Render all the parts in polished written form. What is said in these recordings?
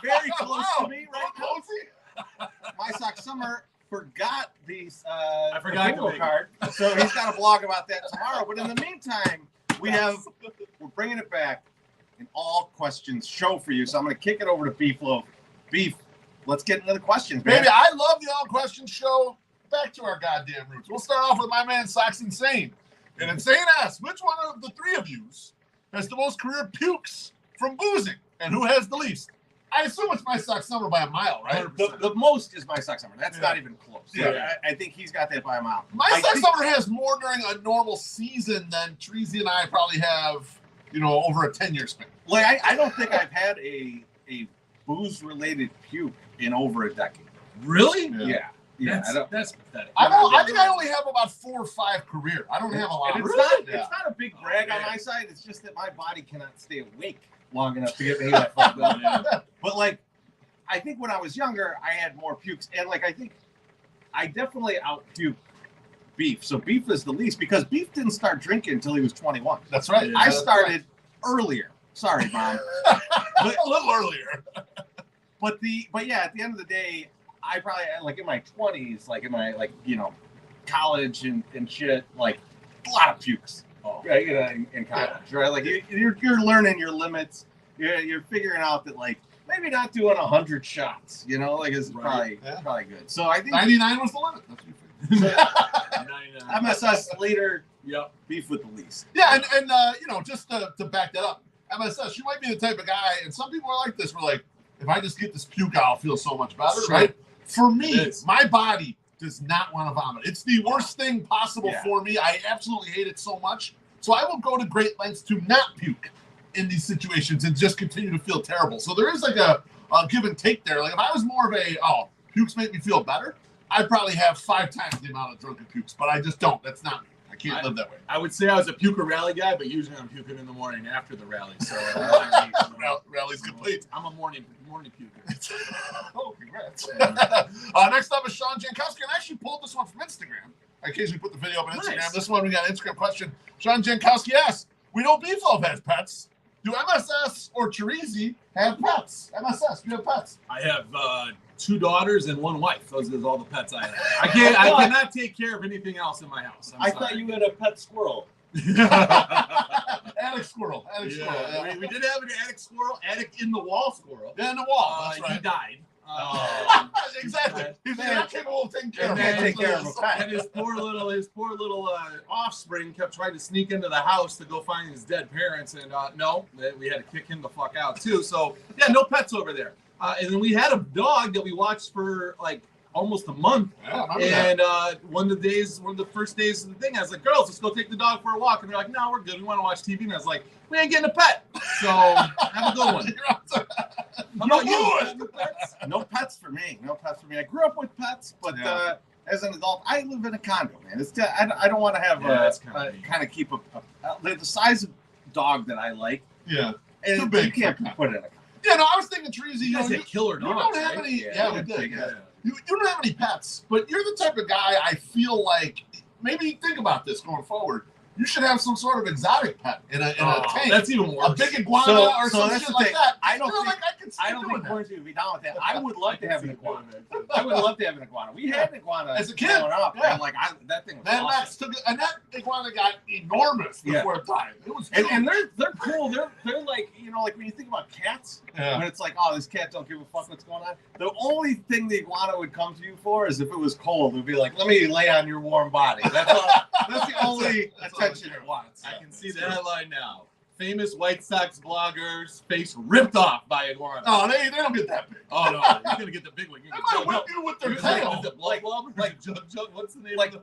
very close to me right now. My Sock Summer forgot these. I forgot the bingo card, so he's got a blog about that tomorrow. But in the meantime, we're bringing it back, an all questions show for you. So I'm going to kick it over to Beef Loaf. Beef, let's get into the questions, man. Baby, I love the all questions show. Back to our goddamn roots. We'll start off with my man Sock's Insane. And Insane asks, which one of the three of yous has the most career pukes from boozing, and who has the least? I assume it's my Sock Summer by a mile, right? The most is my Sock Summer. That's not even close. Yeah. I think he's got that by a mile. My Sock Summer has more during a normal season than Treasy and I probably have, over a 10-year span. Like, I don't think I've had a booze-related puke in over a decade. Really? Yeah. That's pathetic. I think I only have about 4 or 5 career. I don't have a lot. And it's not a big brag on my side. It's just that my body cannot stay awake long enough to get me that fucked up. But like, I think when I was younger, I had more pukes, and like I think I definitely out-puked Beef. So Beef is the least because Beef didn't start drinking until he was 21. That's right. I started earlier. Sorry, Mom. But a little earlier. But yeah, at the end of the day, I probably like in my 20s, like in my college and shit, like a lot of pukes. Right, in college, right? Like you're learning your limits. You're figuring out that like maybe not doing 100 shots, is probably good. So I think 99 was the limit. That's what you figured. 99. MSS later. Yep. Beef with the least. Yeah, and just to back that up, MSS, you might be the type of guy, and some people are like this. We're like, if I just get this puke out, I'll feel so much better, right? For me, my body does not want to vomit. It's the worst thing possible for me. I absolutely hate it so much. So I will go to great lengths to not puke in these situations and just continue to feel terrible. So there is like a give and take there. Like if I was more of pukes make me feel better, I'd probably have 5 times the amount of drunken pukes, but I just don't. That's not me. I can't live that way. I would say I was a puker rally guy, but usually I'm puking in the morning after the rally. So rally's complete. I'm a morning puker. Oh, congrats. Next up is Sean Jankowski. I actually pulled this one from Instagram. I occasionally put the video up on Instagram. Nice. This one we got an Instagram question. Sean Jankowski asks, we know Beef Loaf has pets. Do MSS or Chirizi have pets? MSS, do you have pets? I have 2 daughters and 1 wife. Those are all the pets I have. I cannot take care of anything else in my house. I thought you had a pet squirrel. Attic squirrel. Yeah. We did have an attic squirrel, attic in the wall squirrel. Yeah, in the wall. That's right. He died. Exactly. He's not capable of taking care of him. And his poor little offspring kept trying to sneak into the house to go find his dead parents, and no, we had to kick him the fuck out too. So yeah, no pets over there. And then we had a dog that we watched for like almost a month. And one of the first days of the thing, I was like, girls, let's go take the dog for a walk. And they're like, no, we're good. We want to watch TV. And I was like, we ain't getting a pet. So have a good one. How about you? No pets for me. I grew up with pets, but as an adult, I live in a condo, man. I don't want to have kind of keep the size of dog that I like. Yeah. And too big. You can't put it in a condo. Yeah, no, I was thinking, Treasy, you had killer dogs. You don't have any. Yeah, we did. Yeah. You don't have any pets, but you're the type of guy I feel like maybe think about this going forward. You should have some sort of exotic pet in a tank. That's even worse. A big iguana or some shit like that. I don't think Quincy would be down with that. I would love to have an iguana. We had an iguana as a kid. Growing up, and that thing was awesome. That iguana got enormous before time. It was cool. And they're cool. They're like like when you think about cats, when it's like, oh, this cat don't give a fuck what's going on. The only thing the iguana would come to you for is if it was cold. It would be like, let me lay on your warm body. That's all. That's the only attention it wants. I can see the headline now. Famous White Sox blogger's face ripped off by iguana. Oh, they don't get that big. Oh no, you're gonna get the big one. They might whip you with their tail. Like Jug. What's the name? Like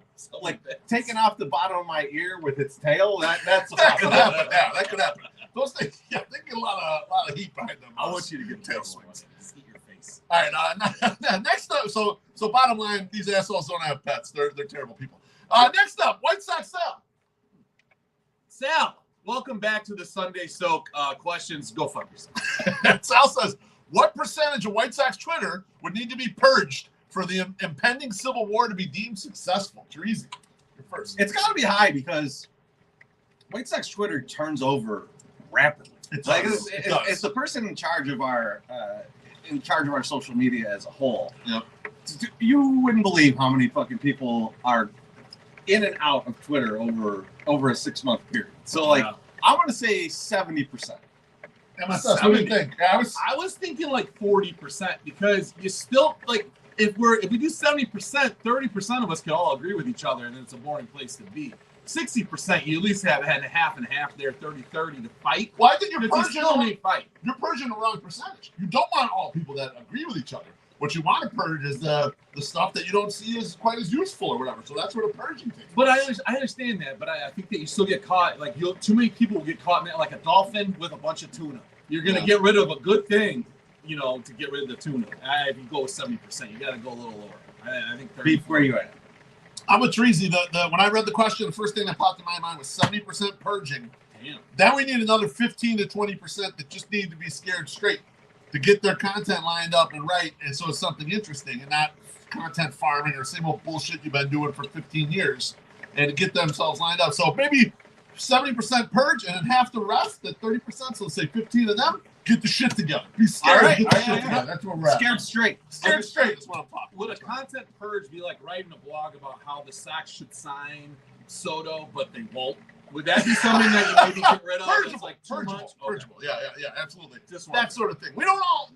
taking off the bottom of my ear with its tail. That could happen. Yeah, that could happen. Those things, they get a lot of heat behind them. I want you to get tail swings. Eat your face. All right. Next up, so bottom line, these assholes don't have pets. They're terrible people. Next up, White Sox Sal, welcome back to the Sunday Soak. Questions, go fuck yourself. Sal says, what percentage of White Sox Twitter would need to be purged for the impending Civil War to be deemed successful? Treasy, you're first. It's got to be high because White Sox Twitter turns over rapidly. It's Like does. it's the person in charge of our social media as a whole. Yep. You wouldn't believe how many fucking people are in and out of Twitter over a 6-month period. So like I'm gonna say 70%. MSS, what do you think? I was thinking like 40% because you still like if we do 70%, 30% of us can all agree with each other, and it's a boring place to be. 60%, you at least have had a half and half there, 30-30 to fight. Well, I think you're purging the wrong percentage. You don't want all people that agree with each other. What you want to purge is the stuff that you don't see as quite as useful or whatever. So that's where the purging thing. But I understand that, but I think that you still get caught. Like too many people will get caught in that, like a dolphin with a bunch of tuna. You're gonna get rid of a good thing, to get rid of the tuna. If you go with 70%, you got to go a little lower. I think 30. Beef, where you at? I'm with Treasy. When I read the question, the first thing that popped in my mind was 70% purging. Damn. Then we need another 15 to 20% that just need to be scared straight to get their content lined up and right, and so it's something interesting and not content farming or same old bullshit you've been doing for 15 years, and to get themselves lined up. So maybe 70% purge and then half the rest, the 30%, so let's say 15 of them, get the shit together. Be scared. Right, get the shit together. That's what we're at. Scared straight. Scared straight is what I'm talking Would a content purge be like writing a blog about how the Sox should sign Soto, but they won't? Would that be something that you maybe get rid of? It's like too much? Purgeable. Yeah, absolutely. Just that sort of thing. They're not all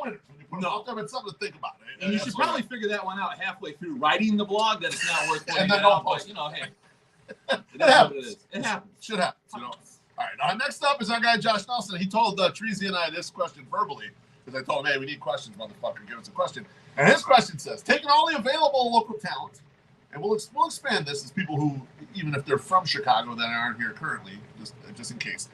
winners. When you put them out there, it's something to think about. And you should probably figure that one out halfway through writing the blog that it's not worth putting and then out. post. Hey, it happens. It happens. Should happen. All right. Next up is our guy Josh Nelson. He told Treasy and I this question verbally because I told him, "Hey, we need questions, motherfucker. Give us a question." And his question says, "Taking all the available local talent, and we'll expand this as people who, even if they're from Chicago that aren't here currently, just in case,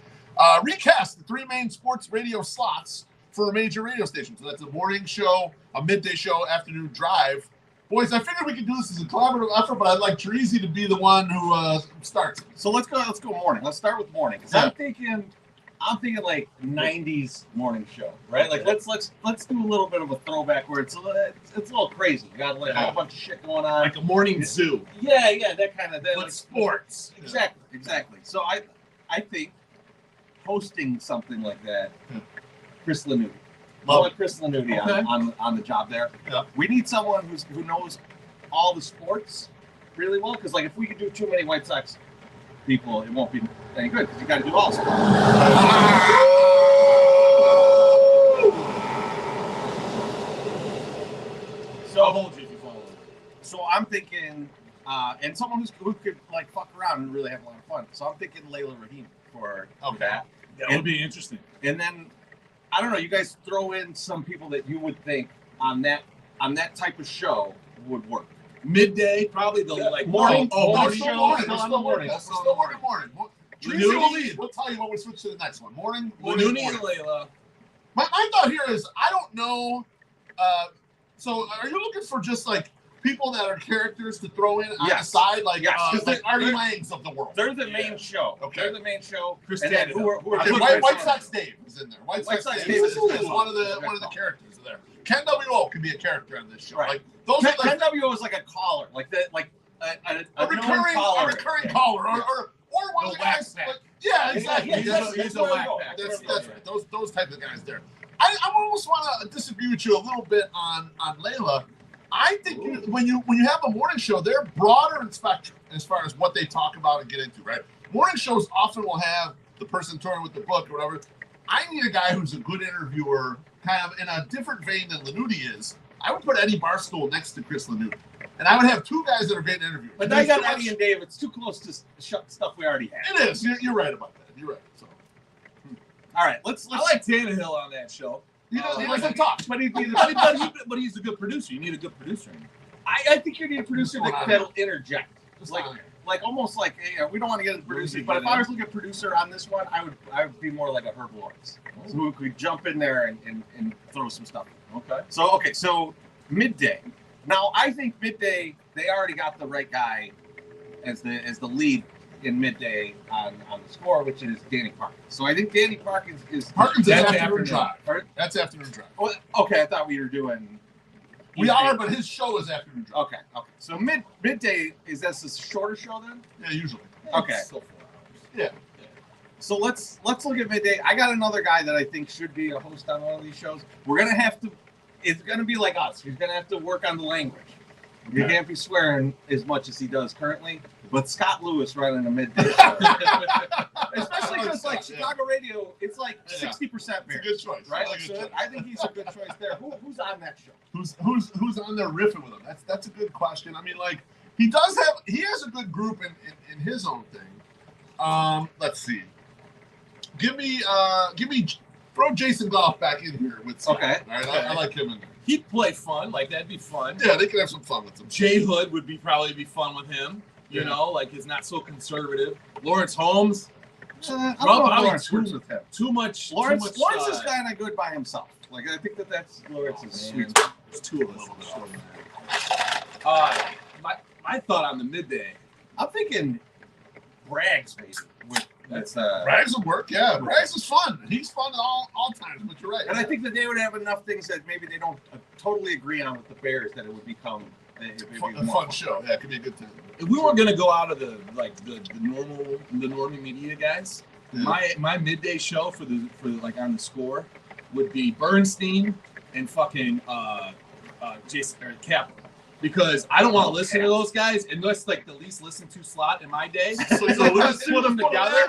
recast the 3 main sports radio slots for a major radio station. So that's a morning show, a midday show, afternoon drive." Boys, I figured we could do this as a collaborative effort, but I'd like Treasy to be the one who starts. So let's go morning. Let's start with morning. Yeah. I'm thinking like 90s morning show, right? Like let's do a little bit of a throwback where it's a little crazy. You got like a bunch of shit going on. Like a morning zoo. Yeah, that kind of thing. But sports. Exactly. So I think hosting something like that, Chris Lanuti. I want Chris Lanuti on the job there. Yeah. We need someone who knows all the sports really well, because like if we could do too many White Sox people, it won't be any good because you got to do all sports. So I'll hold you if you follow it. So I'm thinking, and someone who could like fuck around and really have a lot of fun. So I'm thinking Layla Rahim for that. That would be interesting. And then I don't know, you guys throw in some people that you would think on that type of show would work. Midday, probably the morning. Morning. Morning. Still working morning. Treasy will lead. We'll tell you when we switch to the next one. Morning. Lanuti and Layla. My thought here is I don't know. So are you looking for just like people that are characters to throw in on the side, like Artie Langs of the world? They're the main show. Okay. They're the main show. Chris and then Tannehill. who are White Sox Dave is in there. White Sox Dave is one of the characters there. Ken W.O. can be a character on this show. Right. Like those are Ken W.O. is like a caller, like that, like a recurring caller, or one of the guys. Yeah, exactly. He's a whack pack. That's right. Those type of guys there. I almost want to disagree with you a little bit on Layla. I think when you have a morning show, they're broader in spectrum as far as what they talk about and get into, right? Morning shows often will have the person touring with the book or whatever. I need a guy who's a good interviewer, kind of in a different vein than Lanuti is. I would put Eddie Barstool next to Chris Lanuti. And I would have 2 guys that are great interviewers. But now you got Eddie and Dave. It's too close to stuff we already have. It is. You're right about that. You're right. So, all right, let's. I like Tannehill on that show. He doesn't talk, but he's a good producer. You need a good producer. I think you need a producer that'll interject. Like almost like we don't want to get into producer, but if I was looking at producer on this one, I would be more like a Herb Lawrence, so who could jump in there and throw some stuff in. So midday. Now I think midday they already got the right guy as the lead in midday on the score, which is Danny Parkins. So I think Danny Parkins is afternoon drive. That's afternoon drive. Well, okay, I thought we were doing. We are, but his show is afternoon drive. Okay. So midday is that a shorter show then? Yeah, usually. Okay. Still 4 hours. Yeah. So let's look at midday. I got another guy that I think should be a host on one of these shows. We're gonna have to. It's gonna be like us. He's gonna have to work on the language. You can't be swearing as much as he does currently. But Scott Lewis running a midday show, especially because like Chicago radio, it's like 60% Bears. It's a good choice, right? So I think he's a good choice there. Who's on that show? Who's on there riffing with him? That's a good question. I mean, like he has a good group in his own thing. Let's see. Give me throw Jason Goff back in here with Scott. Okay. All right, I like him in there. He'd play fun, like that'd be fun. Yeah, they could have some fun with him. Jay Hood would probably be fun with him. You know, like he's not so conservative. Lawrence Holmes. I don't know if Lawrence works with him. Too much. Lawrence is kind of good by himself. Like I think that's Lawrence's sweet. There's two of us. My thought on the midday. I'm thinking Braggs maybe. Braggs would work, yeah. Braggs is fun. He's fun at all times, but you're right. And I think that they would have enough things that maybe they don't totally agree on with the Bears that it would become a fun show. Yeah, it could be a good time. If we were gonna go out of the normie media guys, my midday show for like on the score would be Bernstein and fucking Jason or Kaplan. Because I don't want to listen to those guys unless like the least listened to slot in my day. So we'll just put them together,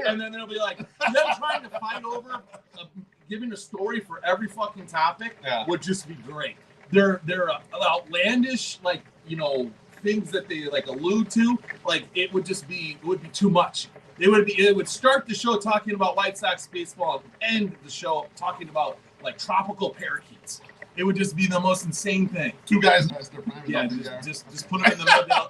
and then it'll be like them trying to fight over giving a story for every fucking topic would just be great. They're outlandish, like things that they like allude to. Like it would be too much. It would start the show talking about White Sox baseball and end the show talking about like tropical parakeets. It would just be the most insane thing. Two guys past their prime. Yeah, just put them in the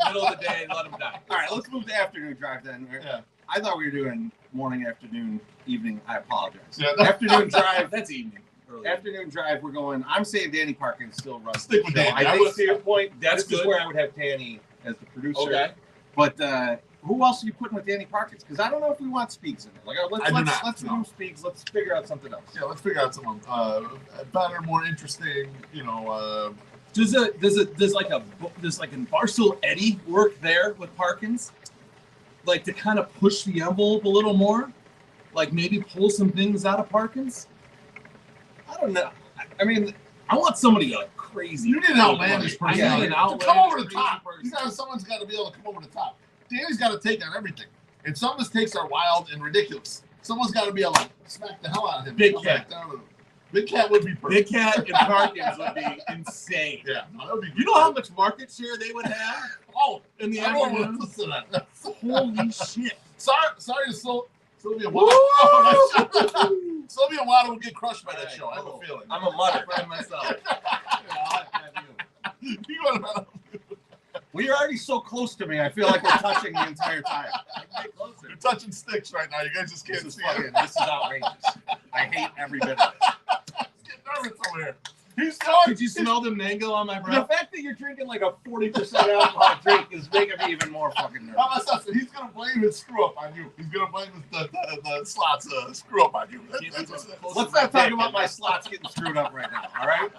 middle of the day and let them die. All right, let's move to afternoon drive then. Yeah. I thought we were doing morning, afternoon, evening. I apologize. Yeah, afternoon drive. That's evening. Early. Afternoon drive. We're going. I'm saying Danny Parkins still runs. Stick with Danny. I think to your point, that's this is where I would have Danny as the producer. Okay. But who else are you putting with Danny Parkins? Because I don't know if we want Speaks in it. Like let's remove Speaks. Let's figure out something else. Yeah, let's figure out someone better, more interesting. Does like an Barstool Eddie work there with Parkins? Like to kind of push the envelope a little more? Like maybe pull some things out of Parkins? I don't know. I mean, I want somebody like crazy. You need an outlandish person. I need an outlandish come over the crazy top. person. Someone's got to be able to come over the top. Danny's got to take on everything. And some of his takes are wild and ridiculous. Someone's got to be able to smack the hell out of him. Big Cat. Big Cat would be perfect. Big Cat and Parkins would be insane. Yeah, no, that would be You know how much market share they would have? In the afternoon? Holy shit. Sorry to Sylvia Waddle. Sylvia Waddle would get crushed by that show. I have a feeling. I'm a mutter. by myself. Well, you're already so close to me. I feel like we're touching the entire time. You're touching sticks right now. You guys just can't see it. This is outrageous. I hate every bit of it. Get nervous over here. Could you smell the mango on my breath? The fact that you're drinking like a 40% alcohol drink is making me even more fucking nervous. He's going to blame his screw up on you. He's going to blame the slots screw up on you. Let's not talk about my slots getting screwed up right now, all right?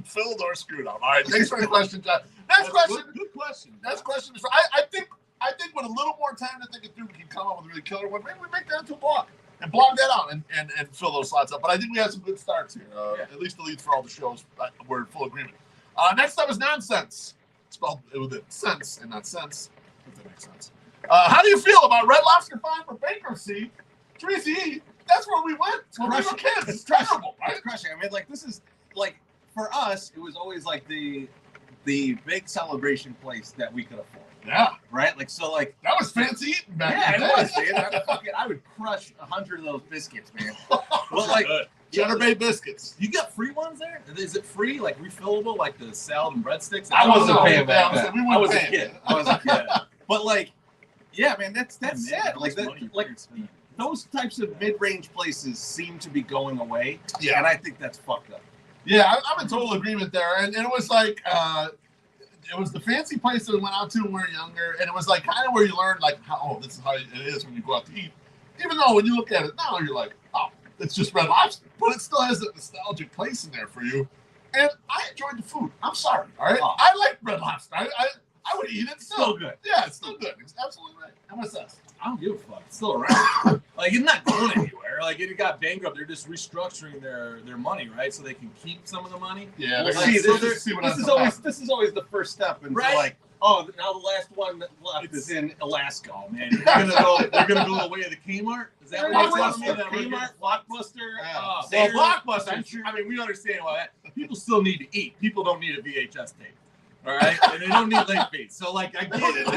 Filled or screwed up. All right, thanks for the question, John. Next question. Good question. Next question is I think with a little more time to think it through, we can come up with a really killer one. Maybe we make that into a blog. And blog that out and fill those slots up. But I think we have some good starts here. At least the leads for all the shows. We're in full agreement. Next up is nonsense. Spelled with it sense and not sense. If that makes sense. How do you feel about Red Lobster filing for bankruptcy? Tracy, that's where we went when we were kids. It's terrible, right? It's crushing. I mean, like, this is, like, for us, it was always, like, the big celebration place that we could afford. Yeah. Right? Like, so, like. That was fancy eating back in the day. It was, man. I would crush 100 of those biscuits, man. Well, like. Cheddar Bay biscuits. You got free ones there? Is it free, like refillable, like the salad and breadsticks? I wasn't paying back then. I was a kid. But, like, yeah, man, that's sad. Like, those types of mid-range places seem to be going away. Yeah. And I think that's fucked up. Yeah, I'm in total agreement there. And it was like, it was the fancy place that we went out to when we were younger. And it was like kind of where you learned, like, this is how it is when you go out to eat. Even though when you look at it now, you're like, oh, it's just Red Lobster. But it still has that nostalgic place in there for you. And I enjoyed the food. I'm sorry, all right? Oh. I like Red Lobster. I would eat it still. Still good. Yeah, it's still good. It's absolutely right. MSS. I don't give a fuck. It's still around. Like, it's not going anywhere. Like, it got bankrupt. They're just restructuring their money, right? So they can keep some of the money. Yeah, Well, see, this is always the first step, and Right. like, oh, now the last one left is in Alaska. Oh, man, you're gonna go the way of the Kmart? Is that what you're telling me? That we're Kmart, Blockbuster, well, Sears, Blockbuster. Venture. I mean, we understand why that. People still need to eat. People don't need a VHS tape. All right, and they don't need late fees. So, like, I get it.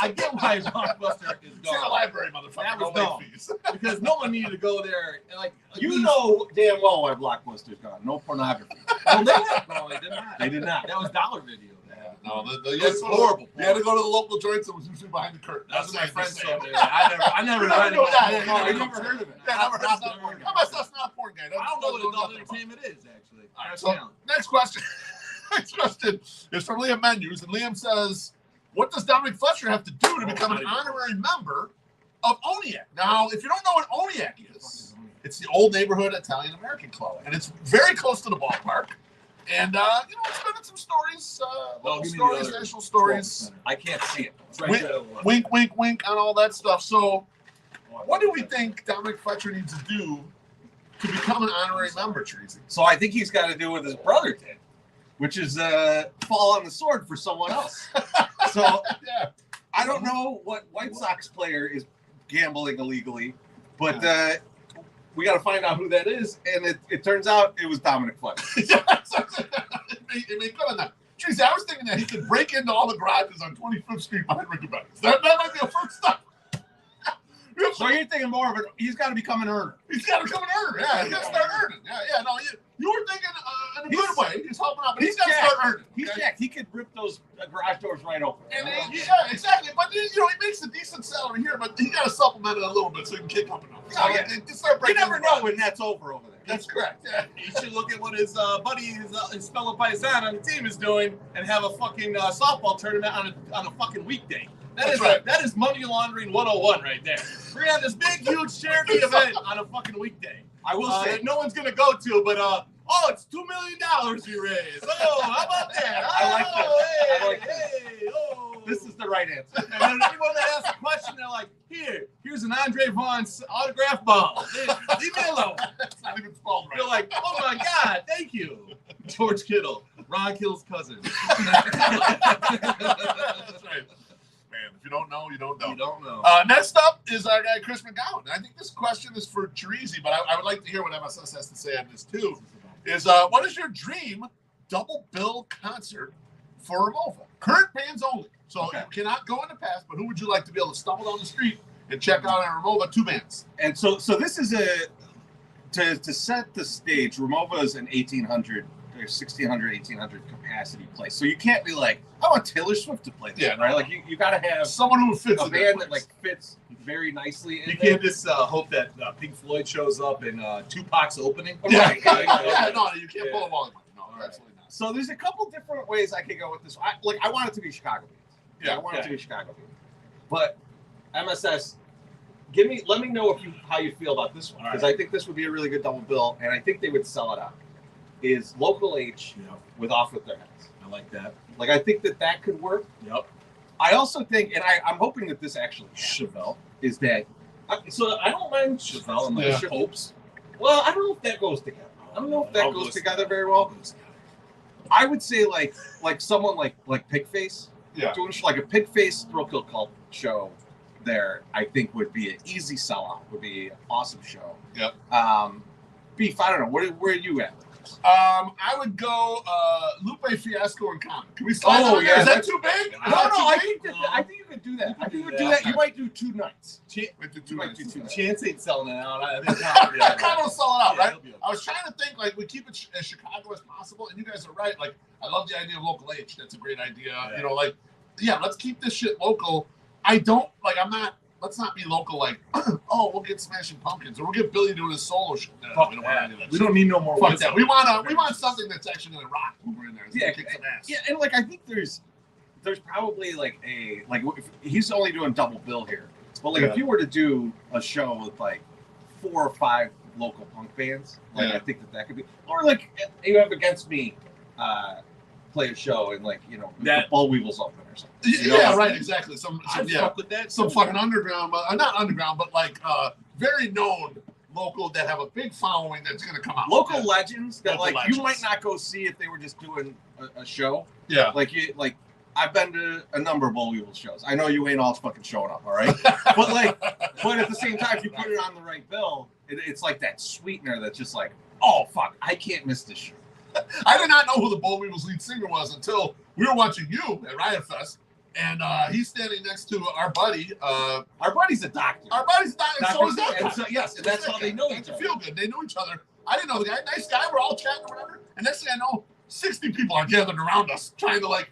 I get why Blockbuster is It's in the gone. library, motherfucker. That was no late dumb. fees. Because no one needed to go there. And like You know damn well why Blockbuster's gone. No pornography. Oh, no, they did not. They did not. That was dollar video. No, It's horrible. You had to go to the local joints that was usually behind the curtain. That's what my friend saying. told me. I never read know about that. it. Yeah, I yeah, never heard of it. Yeah, never heard of porn. That's not a porn guy. I don't know what adult entertainment is, actually. All right, That's so talent. next question. Next question is from Liam Menus, and Liam says, "What does Dominic Fletcher have to do to become an honorary member of ONIAC?" Now, if you don't know what ONIAC is, it's the Old Neighborhood Italian American Club, and it's very close to the ballpark. And it's been in some stories, local give me the stories, other national stories. I can't see it. It's right Wink, there. wink, wink, wink, on all that stuff. So, what do we think Dominic Fletcher needs to do to become an honorary member, Treasy? So I think he's got to do what his brother did, which is fall on the sword for someone else. So Yeah. I don't know what White Sox player is gambling illegally, but we got to find out who that is. And it turns out it was Dominic Fletcher. It may come on that. Treasy, I was thinking that he could break into all the garages on 25th Street behind Ricky Bennett's. That might be a first step. So you're thinking more of it. He's got to become an earner. He's got to become an earner. Yeah, he's got to start earning. Yeah. No, you were thinking in a good way. He's helping out, but he's got to start earning. He's okay? jacked. He could rip those garage doors right open. And yeah, exactly. But he makes a decent salary here, but he got to supplement it a little bit so he can kick up enough. Oh, yeah. Start You breaking never the know garage. when that's over there. That's correct. Yeah. You should look at what his buddy, his fellow paisan on the team is doing and have a fucking softball tournament on a fucking weekday. That's right. That is money laundering 101 right there. We're gonna have this big, huge charity event on a fucking weekday. I will say, that no one's gonna go to, but it's $2 million we raised. Oh, how about that? I like this. Hey, I like this. hey, oh. this is the right answer. And then anyone that asks a question, they're like, here's an Andre Vaughn's autograph ball. Leave me alone. It's not even spelled right. You're like, oh my God, thank you. George Kittle, Ron Kittle's cousin. That's right. Man, if you don't know, you don't know. You don't know. Next up is our guy Chris McGowan. I think this question is for Treasy, but I would like to hear what MSS has to say on this too. Is what is your dream double bill concert for Remova? Current bands only. So you cannot go in the past, but who would you like to be able to stumble down the street and check out on Remova? 2 bands. And so this is to set the stage. Remova is an 1,800, 1,600, 1,800 capacity place. So you can't be like, I want Taylor Swift to play there, right? Like you got to have Someone who fits a in band that like fits very nicely. You can't just hope that Pink Floyd shows up in Tupac's opening. Yeah, Right. no, you can't pull a volume. No, absolutely not. So there's a couple different ways I could go with this. I want it to be Chicago bands. I want it to be Chicago bands. But MSS, let me know how you feel about this one, because I think this would be a really good double bill, and I think they would sell it out. Is Local H with Off With Their Heads. I like that. Like, I think that could work. Yep. I also think, and I'm hoping that this actually Chevelle. is that. So I don't mind Chevelle and Yeah. the Hopes. Well, I don't know if that goes together. I don't know if that goes together very well. I would say like someone like Pigface. Yeah. Doing like a Pigface Thrill Kill Cult show there, I think would be an easy sellout. Would be an awesome show. Yep. Beef, I don't know. Where are you at? I would go Lupe Fiasco and Common. Can we slide Oh, that? yeah, Is that that's- too big? No, I think you could do that. I think you would do that. You might do 2 nights. Wait, do two might nights. do 2 nights. Chance ain't selling it out. I think Kind of sell it out, Yeah, right? he'll be okay. I was trying to think like we keep it as Chicago as possible, and you guys are right. Like I love the idea of Local H. That's a great idea. Yeah. You know, like let's keep this shit local. I don't like. I'm not. Let's not be local. Like we'll get Smashing Pumpkins or we'll get Billy doing his solo shit. No, Fuck we don't that. want to do that. We don't need no more. Fuck wisdom. that. We want something that's actually gonna rock when we're in there. It's Yeah, gonna kick some ass. Yeah, and like I think there's probably like if he's only doing double bill here, but like if you were to do a show with like 4 or 5 local punk bands, like I think that could be, or like you have Against Me play a show and like that Bull Weevils open or something. Yeah, right, exactly. Some I'd fuck with that. Some fucking underground, not underground, but like very known local that have a big following that's going to come out. Local legends that Local like legends. you might not go see if they were just doing a show. Yeah. Like I've been to a number of Bull Weevil shows. I know you ain't all fucking showing up, all right? but at the same time, if you put it on the right bill, it's like that sweetener that's just like, oh fuck, I can't miss this show. I did not know who the Bull Weevils lead singer was until we were watching you at Riot Fest, and he's standing next to our buddy. Our buddy's a doctor. Our buddy's a doctor, and so is that And guy. so, yes, and that's how they know each They other. feel good. They know each other. I didn't know the guy. Nice guy. We're all chatting or whatever. And next thing I know, 60 people are gathered around us trying to like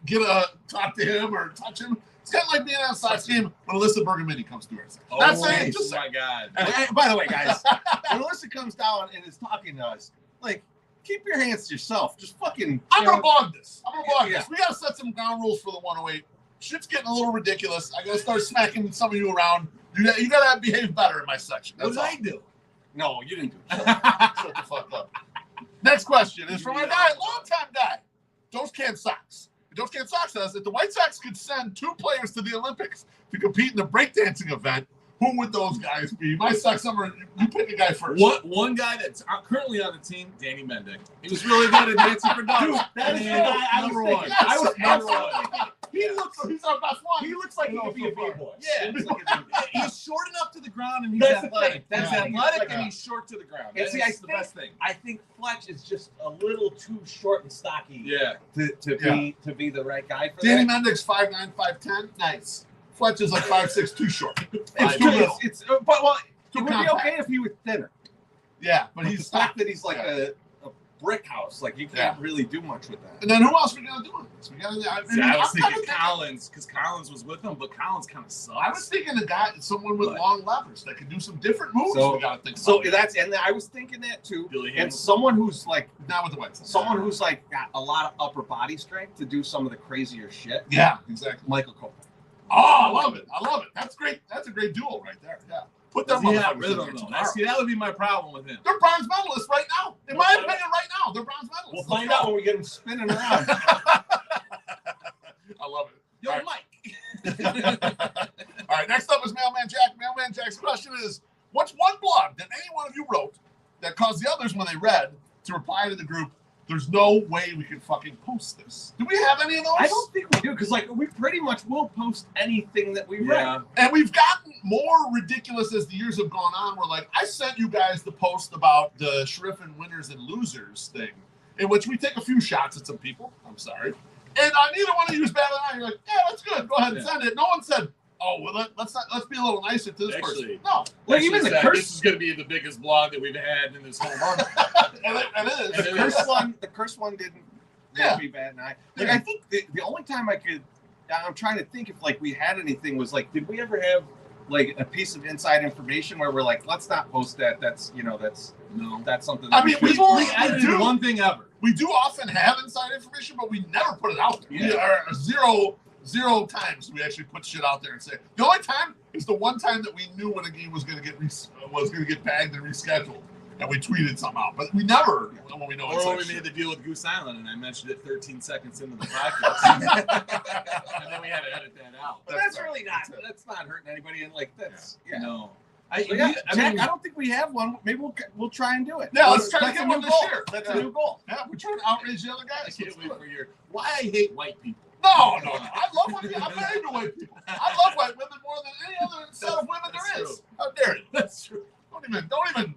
talk to him or touch him. It's kind of like being on a Sox game when Alyssa Bergamini comes through. Not saying, just my God. And by the way, guys, when Alyssa comes down and is talking to us, like, keep your hands to yourself. Just fucking. I'm gonna blog this. Yeah. We gotta set some ground rules for the 108. Shit's getting a little ridiculous. I gotta start smacking some of you around. You gotta behave better in my section. What That's did all. I do? No, you didn't do it. Shut the fuck up. Next question is from our guy, longtime guy, Dawgs Socks. Dawgs Socks says if the White Sox could send 2 players to the Olympics to compete in the breakdancing event, who would those guys be? My Sox summer, you pick a guy first. One guy that's currently on the team, Danny Mendick. He was really good at dancing for dogs. Dude, that is the guy I was number thinking. one. Yes, I was number absolutely. one. He's our best one. He looks like he could be a B-boy. Yeah, He looks like a B-boy. he's short enough to the ground and he's That's the athletic. thing. That's Yeah. athletic Yeah. and he's short to the ground. And That's see, I the think- best thing. I think Fletch is just a little too short and stocky Yeah. to be the right guy for Danny that. Mendick's 5'9", 5'10". Nice. Fletch is like 5'6", too short. It's Too little. It would be compact. okay if he was thinner. Yeah, but But he's the fact that he's like Yeah. a brick house, like you can't really do much with that. And then who else we gonna do on this? We gotta. I was thinking Collins because Collins was with him, but Collins kind of sucks. I was thinking a guy, someone with But- long levers that can do some different moves. So- we gotta think. So about. that's and I was thinking that too. Billy And Hamilton. someone who's like not with the White Sox. someone who's like got a lot of upper body strength to do some of the crazier shit. Yeah, exactly. Michael Cole. Oh, I love it. I love it. That's great. That's a great duel right there. Yeah. Put them Does he motherfuckers have in rhythm there though? tomorrow. See, that would be my problem with him. They're bronze medalists right now. In my opinion, right now, they're bronze medalists. We'll Let's find go. out when we get him spinning around. I love it. Yo, All right. Mike. All right, next up is Mailman Jack. Mailman Jack's question is, what's one blog that any one of you wrote that caused the others when they read to reply to the group, there's no way we can fucking post this? Do we have any of those? I don't think we do because like we pretty much will post anything that we read. And we've gotten more ridiculous as the years have gone on. We're like, I sent you guys the post about the Shriffen winners and losers thing, in which we take a few shots at some people. I'm sorry. And neither one of you is bad at it. You're like, yeah, that's good. Go ahead and send it. No one said, oh, well, let's be a little nicer to this person. No. Well, even the curse. This is going to be the biggest blog that we've had in this whole month. And it is. The curse one didn't Yeah. be bad. And I think the only time I'm trying to think if like we had anything was like, did we ever have like a piece of inside information where we're like, let's not post that. That's something. That I mean, we we've should- edited one thing ever. We do often have inside information, but we never put it out there. Yeah. We are zero times we actually put shit out there and say. The only time is the one time that we knew when a game was going to get bagged and rescheduled, and we tweeted something out. But we never when we know it's Or when like we made shit. the deal with Goose Island and I mentioned it 13 seconds into the podcast. And then we had to edit that out. But that's really not. That's not hurting anybody. And like that's No. Jack, I don't think we have one. Maybe we'll try and do it. Yeah, let's try to That's get a one new this goal. year. That's a new goal. Yeah, we're trying to outrage the other I guys. can't Let's wait do it. for your why I hate white people. No. I love white people. I'm married to white people. I love white women more than any other set of women That's there true. is. How dare you? That's true. Don't even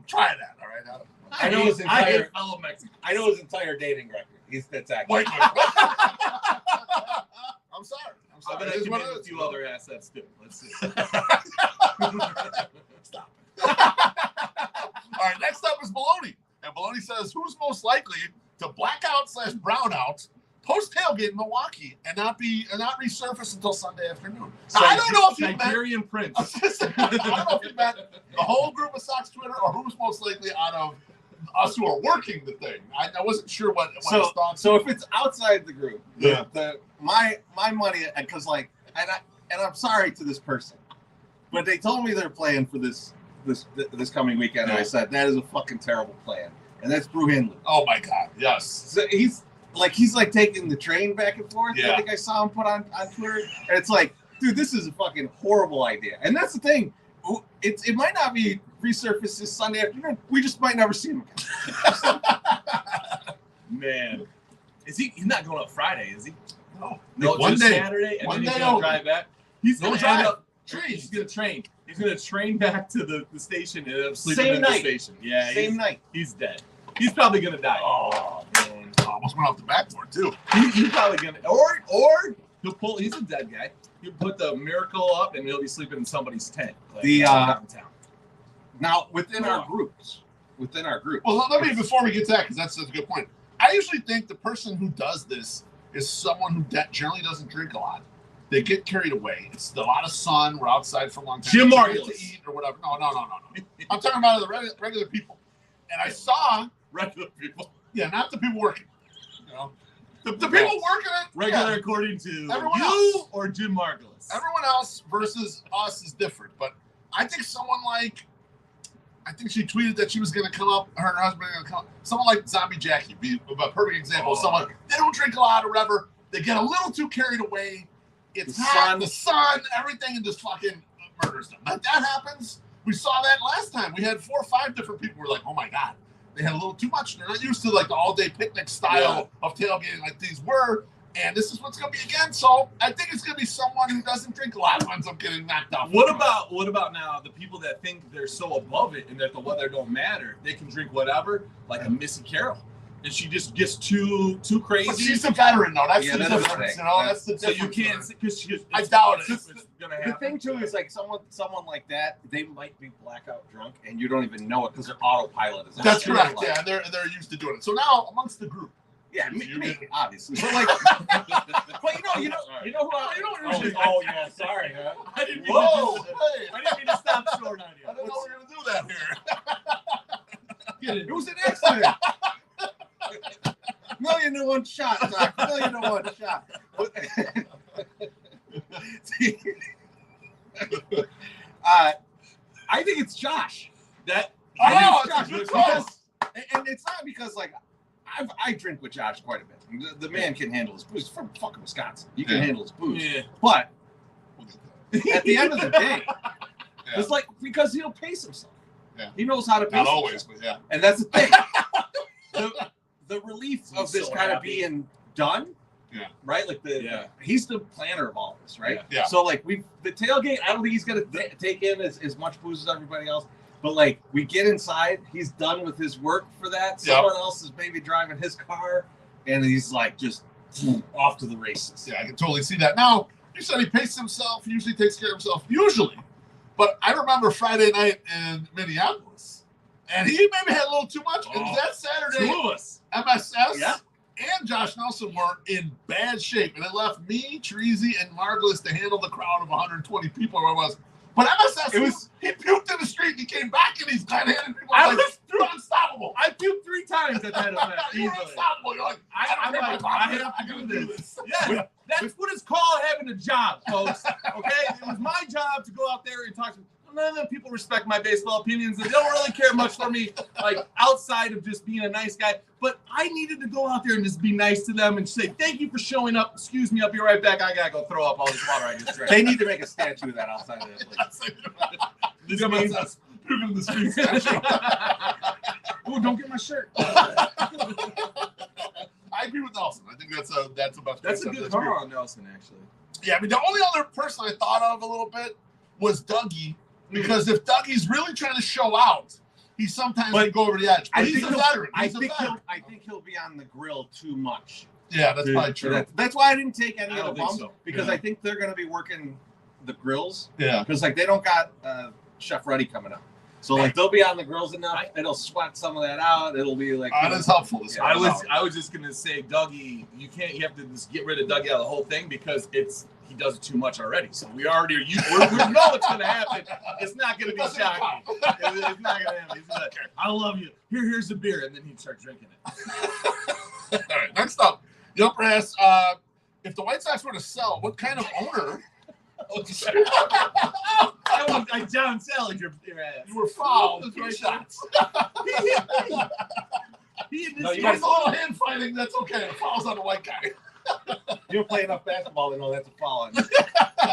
try that. All right. I know his I hate entire. fellow Mexicans. I know his entire dating record. That's accurate. White women. I'm sorry. I bet It I is can what name it a is. few other assets too. Let's see. Stop. All right, next up is Baloney. And Baloney says, who's most likely to blackout/brownout post tailgate in Milwaukee and not resurface until Sunday afternoon? Now, I don't know if you meant, Siberian Prince. I don't know if you meant the whole group of Sox Twitter or who's most likely out of us who are working the thing. I wasn't sure what his thoughts. So if it's outside the group, Yeah. my money, because like, and I'm sorry to this person, but they told me they're playing for this coming weekend, and I said that is a fucking terrible plan, and that's Brew Hindley. Oh my God, yes. So he's like taking the train back and forth. Yeah. I think I saw him put on Twitter, and it's like, dude, this is a fucking horrible idea. And that's the thing, it might not be resurface this Sunday afternoon. We just might never see him again. Man, he's not going up Friday, is he? No. One day, Saturday, and one then he's day gonna only. drive back. He's gonna drive. end up. Train. He's gonna train. He's gonna train back to the station and end up sleeping Same in night. the station. Yeah, Same night. He's dead. He's probably gonna die. Oh, man. Almost went off the backboard, too. He's probably gonna, or he'll pull. He's a dead guy. He'll put the miracle up, and he'll be sleeping in somebody's tent. Like, downtown. Now within our groups. Well, let me, before we get to that, because that's a good point. I usually think the person who does this is someone who generally doesn't drink a lot. They get carried away. It's a lot of sun. We're outside for a long time. Jim They Margulis. get to eat or whatever. No. I'm talking about the regular people. And I saw Regular people. Yeah, not the people working. You know, the people working it. Regular Yeah. according to Everyone you else. or Jim Margulis. Everyone else versus us is different. But I think someone like, I think she tweeted that she was going to come up, her and her husband are going to come up. Someone like Zombie Jackie be a perfect example of someone, they don't drink a lot or whatever. They get a little too carried away. It's hot, the sun, everything, and just fucking murders them. Like that happens. We saw that last time. We had 4 or 5 different people who were like, oh my God, they had a little too much. They're not used to like the all-day picnic style of tailgating like these were. And this is what's going to be again. So I think it's going to be someone who doesn't drink a lot who ends up getting knocked out. What about now the people that think they're so above it and that the weather don't matter? They can drink whatever, like a Missy Carroll. And she just gets too crazy. But she's a veteran, though. That's the that's difference. You know, that's the So difference. you can't, because she. I doubt it. It's gonna happen. The thing too is like someone like that, they might be blackout drunk and you don't even know it because their autopilot is. That's on. correct. Like, Yeah, they're used to doing it. So now amongst the group. Yeah, me, obviously. But like, but you know who? I don't usually. Oh yeah, sorry. Huh? I didn't mean Whoa! to do Hey, I didn't mean to stop short on you. I didn't know we were gonna do that here. It was an accident. Million and one shot, Doc. Million and one shot. I think it's Josh. It's a good call. And it's not because like I drink with Josh quite a bit. The man can handle his booze. He's from fucking Wisconsin. He can handle his booze. Yeah. But at the end of the day, it's like because he'll pace himself. Yeah. He knows how to pace Not himself. always, but yeah. And that's the thing. the relief of this kind of being done. Yeah. Right? Like he's the planner of all this, right? Yeah. So like the tailgate, I don't think he's gonna take in as much booze as everybody else. But like we get inside, he's done with his work for that. Someone else is maybe driving his car, and he's like just off to the races. Yeah, I can totally see that. Now, you said he paces himself, he usually takes care of himself, usually. But I remember Friday night in Minneapolis, and he maybe had a little too much. And that Saturday, 2 of us. MSS and Josh Nelson were in bad shape. And it left me, Treasy, and Margulis to handle the crowd of 120 people or what it was. But MSS, he puked in the street. He came back and he's kind of handing people. You're unstoppable. I puked 3 times at that event. You're unstoppable. You're like, I'm like, I have to do this. Yeah, that's what it's called having a job, folks. Okay, it was my job to go out there and talk to. None of the people respect my baseball opinions, and they don't really care much for me, like outside of just being a nice guy. But I needed to go out there and just be nice to them and say, "Thank you for showing up. Excuse me, I'll be right back. I gotta go throw up all this water I just drank." They need to make a statue of that outside of it. This means us puking in the streets. Oh, don't get my shirt. I agree with Nelson. I think that's the best. That's a good call on Nelson, actually. Yeah, I mean, the only other person I thought of a little bit was Dougie, because if Dougie's really trying to show out, he sometimes can go over the edge. But he's a veteran. I think he'll be on the grill too much. Yeah, that's probably true. That's why I didn't take any of the bumps, because Yeah. I think they're going to be working the grills. Yeah. Because like they don't got Chef Ruddy coming up. So like they'll be on the grills enough, it'll sweat some of that out. It'll be like that is helpful. I was just gonna say, Dougie, you have to just get rid of Dougie out of the whole thing because he does it too much already. So we already we know what's gonna happen. It's not gonna be shocking. It's not gonna happen. He's like, I love you. Here's a beer, and then he'd start drinking it. All right, next up, the upper ass. If the White Sox were to sell, what kind of owner? I John Sally your ass. You were fouled. 3 shots. You was a little hand fighting. That's okay. It falls on the white guy. you don't play enough basketball to know that's a foul.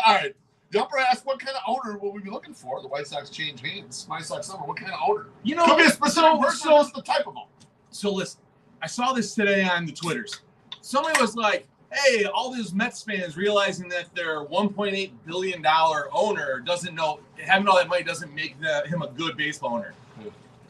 All right. The upper ask, what kind of owner will we be looking for? The White Sox change hands. White Sox summer. What kind of owner? You know, Could be a specific person, or just the type of owner. So listen, I saw this today on the Twitters. Somebody was like, hey, all these Mets fans realizing that their $1.8 billion owner doesn't know, having all that money doesn't make him a good baseball owner.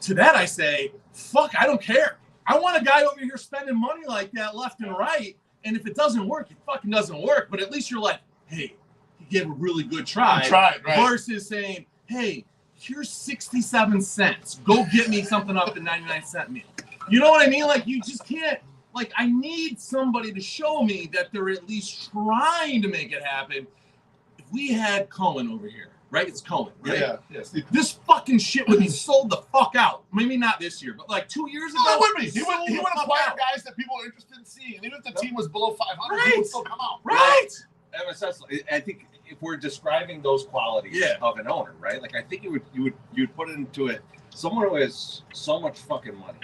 To that I say, fuck, I don't care. I want a guy over here spending money like that left and right. And if it doesn't work, it fucking doesn't work. But at least you're like, hey, he gave a really good try. Right. Versus saying, hey, here's 67 cents. Go get me something off the 99-cent meal. You know what I mean? Like, you just can't. Like, I need somebody to show me that they're at least trying to make it happen. If we had Cohen over here, right? It's Cohen, right? Yeah. This fucking shit would be sold the fuck out. Maybe not this year, but like 2 years ago. No, it would be. He would acquire out. guys that people are interested in seeing. And even if the team was below 500, he would still come out. Right. MSS, I think if we're describing those qualities of an owner, right? Like, I think you'd put into it someone who has so much fucking money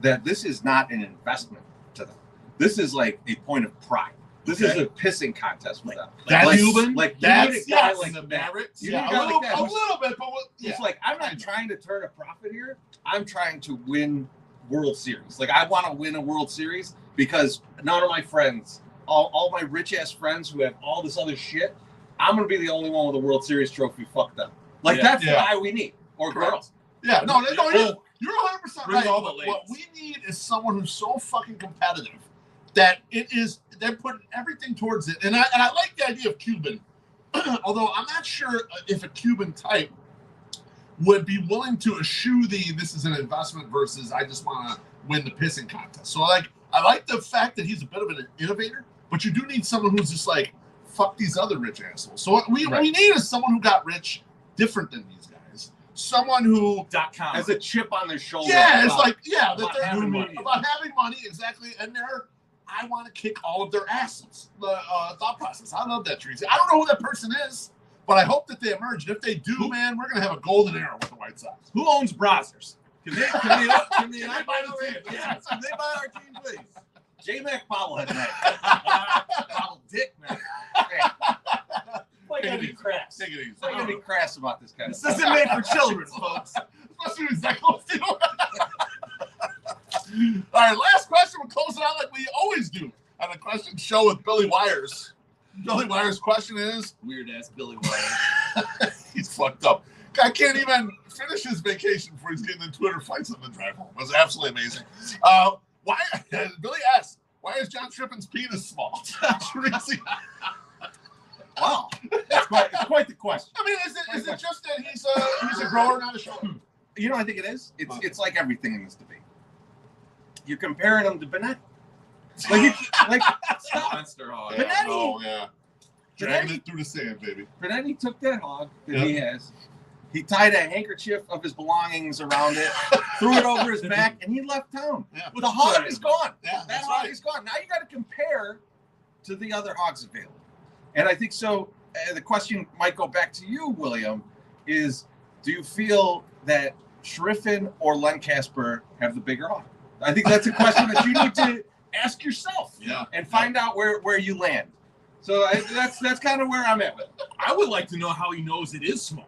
that this is not an investment to them. This is like a point of pride. This is a pissing contest with them. That's Cuban, like that's a guy like the Mavericks. A little bit, but it's like, I'm not trying to turn a profit here. I'm trying to win World Series. Like, I want to win a World Series because none of my friends, all my rich ass friends who have all this other shit, I'm gonna be the only one with a World Series trophy. Fuck them. Like that's the guy we need, or girls. Yeah, no, you're 100% right. What we need is someone who's so fucking competitive that they're putting everything towards it. And I like the idea of Cuban, although I'm not sure if a Cuban type would be willing to eschew this is an investment versus I just want to win the pissing contest. So I like the fact that he's a bit of an innovator, but you do need someone who's just like, fuck these other rich assholes. So what we need is someone who got rich different than these guys. Someone who has a chip on their shoulder. Yeah, it's like, that they're having money. About having money, exactly. And I want to kick all of their asses. The thought process. I love that, Teresa. I don't know who that person is, but I hope that they emerge. And if they do, man, we're going to have a golden era with the White Sox. Who owns Brazzers? Can they buy the team? Yeah, can they buy our team, please? J-Mac bobblehead night. Bobble dick, man. Why gotta be crass? Take it easy. Why gotta be crass about this kind of stuff? This isn't made for children, folks. Especially when he's that close to you. All right, last question. We'll close it out like we always do on a question show with Billy Wires. Billy Wires' question is... Weird ass Billy Wires. He's fucked up. Guy can't even finish his vacation before he's getting in Twitter fights on the drive home. It was absolutely amazing. Why? Billy asks, why is John Trippen's penis small? Wow, it's quite the question. I mean, is it just that he's a grower, not a shower? You know, I think it is. It's like everything in this debate. You're comparing him to Benetti. Stop. Monster hog. Benetti. Oh yeah. Dragging it through the sand, baby. Benetti took that hog that he has. He tied a handkerchief of his belongings around it, threw it over his back, and he left town. Yeah. The hog is gone. Yeah, that hog is gone. Now you got to compare to the other hogs available. And I think so. The question might go back to you, William, is do you feel that Schriffen or Lencasper have the bigger hog? I think that's a question that you need to ask yourself and find out where you land. So that's kind of where I'm at with it. I would like to know how he knows it is small.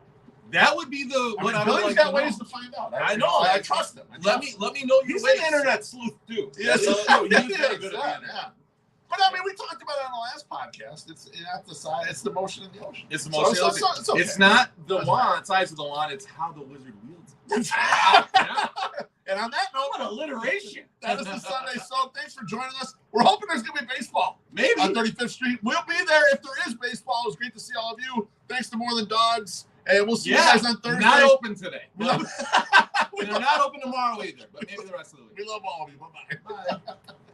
That would be Billy's got ways to find out. I know. I trust him. Let me know your He's ways. an internet sleuth too. Yes, He's very good at that. But I mean, we talked about it on the last podcast. It's not the size; it's the motion in the ocean. It's the motion. It's okay. It's not the size of the wand. It's how the wizard wields it. And on that note, what alliteration! That is the Sunday Soap. Thanks for joining us. We're hoping there's going to be baseball. Maybe on 35th Street. We'll be there if there is baseball. It was great to see all of you. Thanks to More Than Dogs. And we'll see you guys on Thursday. Not open today. They're not open tomorrow either, but maybe the rest of the week. We love all of you. Bye-bye. Bye.